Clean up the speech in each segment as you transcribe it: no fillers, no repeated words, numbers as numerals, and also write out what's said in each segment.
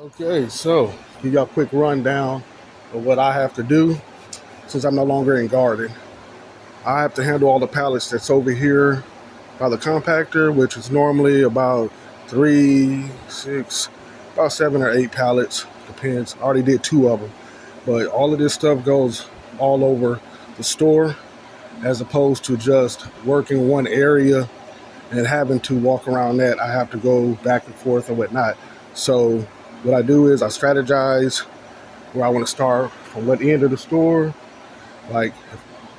Okay, so give you a quick rundown of what I have to do since I'm no longer in garden. I have to handle all the pallets that's over here by the compactor, which is normally about three, six, about 7 or 8 pallets. Depends. I already did 2 of them, but all of this stuff goes all over the store as opposed to just working one area and having to walk around that. I have to go back and forth and whatnot. So what I do is I strategize where I want to start from what end of the store. Like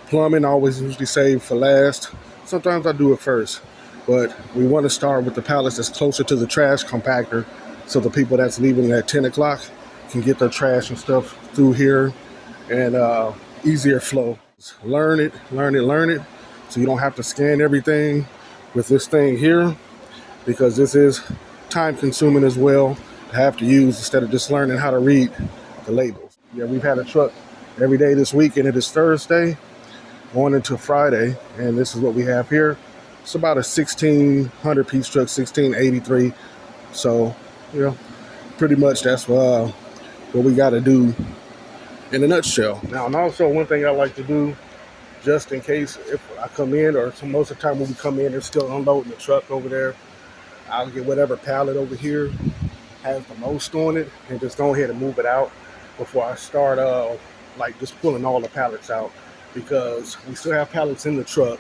plumbing, I always usually save for last. Sometimes I do it first, but we want to start with the pallets that's closer to the trash compactor, so the people that's leaving at 10 o'clock can get their trash and stuff through here and easier flow. Learn it, learn it, learn it, so you don't have to scan everything with this thing here because this is time consuming as well to have to use instead of just learning how to read the labels. Yeah, we've had a truck every day this week, and it is Thursday going into Friday, and this is what we have here. It's about a 1600 piece truck, 1683. So, you know, pretty much that's what we got to do in a nutshell. Now, and also one thing I like to do, just in case if I come in, or most of the time when we come in, they're still unloading the truck over there. I'll get whatever pallet over here has the most on it and just go ahead and move it out before I start like just pulling all the pallets out, because we still have pallets in the truck,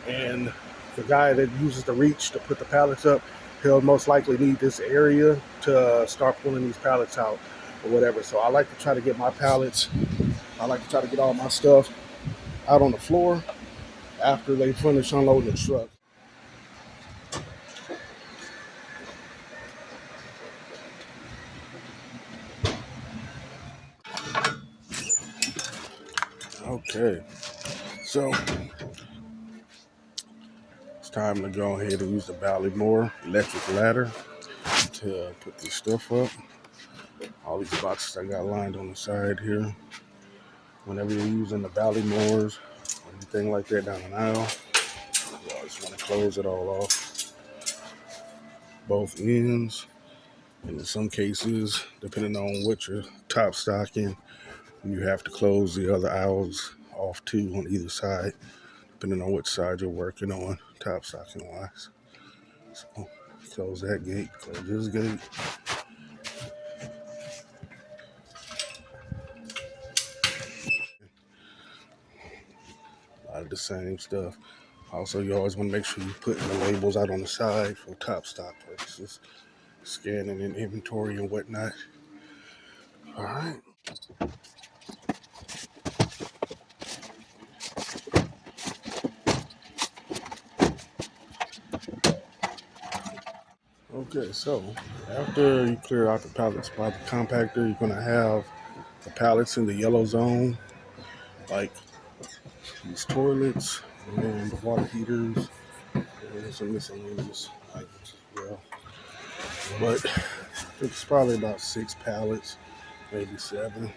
and the guy that uses the reach to put the pallets up, he'll most likely need this area to start pulling these pallets out or whatever. So I like to try to get my pallets, I like to try to get all my stuff out on the floor after they finish unloading the truck. Okay, so it's time to go ahead and use the Ballymore electric ladder to put this stuff up. All these boxes I got lined on the side here. Whenever you're using the Ballymores or anything like that down an aisle, you always want to close it all off, both ends. And in some cases, depending on what you're top stocking, you have to close the other aisles off too on either side, depending on which side you're working on, top stocking wise. So close that gate, close this gate. A lot of the same stuff. Also, you always want to make sure you're putting the labels out on the side for top stock purposes, scanning and inventory and whatnot. All right. Okay, so after you clear out the pallets by the compactor, you're going to have the pallets in the yellow zone, like these toilets and the water heaters and some miscellaneous items as well. But it's probably about 6 pallets, maybe 7.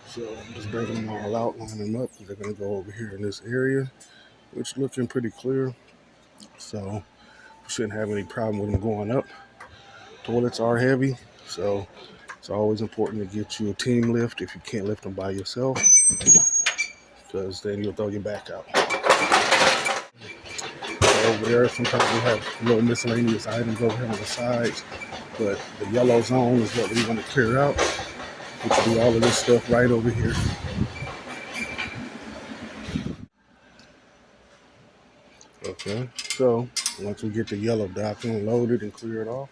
So I'm just bringing them all out, lining them up, because they're going to go over here in this area, which is looking pretty clear. So we shouldn't have any problem with them going up. Toilets are heavy, so it's always important to get you a team lift if you can't lift them by yourself, because then you'll throw your back out. So over there, sometimes we have little miscellaneous items over here on the sides, but the yellow zone is what we want to clear out. We can do all of this stuff right over here. Okay, so once we get the yellow docking loaded and cleared off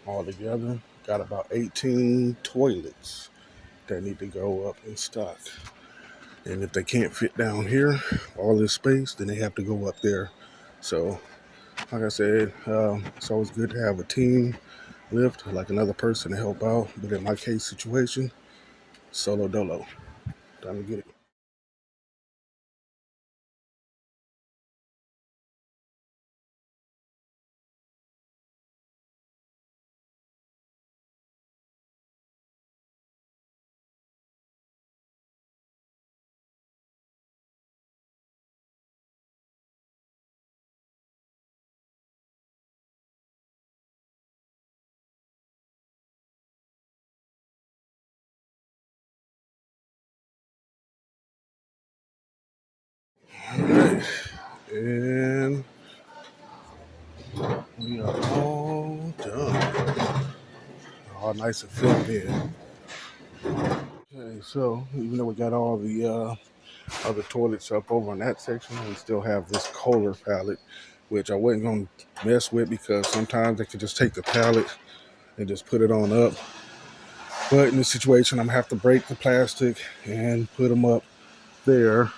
all together, got about 18 toilets that need to go up in stock. And if they can't fit down here, all this space, then they have to go up there. So, like I said, it's always good to have a team lift, like another person to help out. But in my case situation, solo dolo. Time to get it. right, and we are all done. All nice and filled in. Okay, so even though we got all the other toilets up over on that section, we still have this Kohler pallet, which I wasn't going to mess with because sometimes they could just take the pallet and just put it on up. But in this situation, I'm going to have to break the plastic and put them up there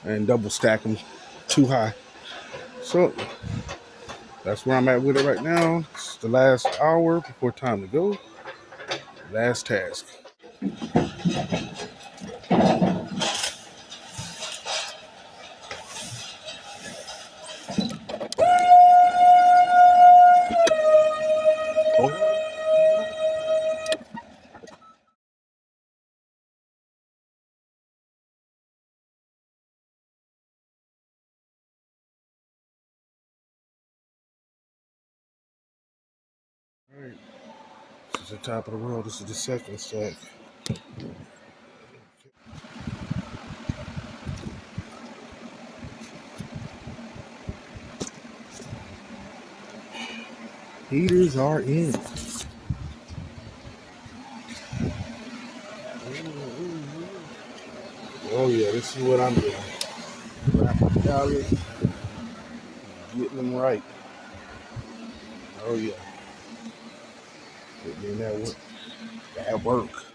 and double stack them too high. So that's where I'm at with it right now. It's the last hour before time to go. Last task. Oh. All right. This is the top of the world. This is the second stack. Heaters are in. Oh yeah, this is what I'm doing. Wrap the pallet, getting them right. Oh yeah, getting in that work. That work.